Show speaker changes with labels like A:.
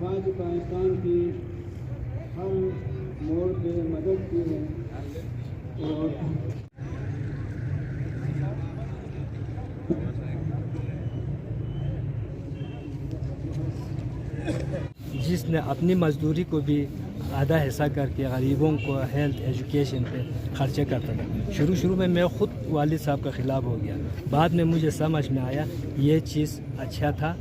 A: अफवाज पाकिस्तान की हर मोड़ पे मदद की है और
B: जिसने अपनी मजदूरी को भी आधा हिस्सा करके गरीबों को हेल्थ एजुकेशन पे खर्चे करता था। शुरू में मैं ख़ुद वालिद साहब का ख़िलाफ़ हो गया, बाद में मुझे समझ में आया ये चीज़ अच्छा था।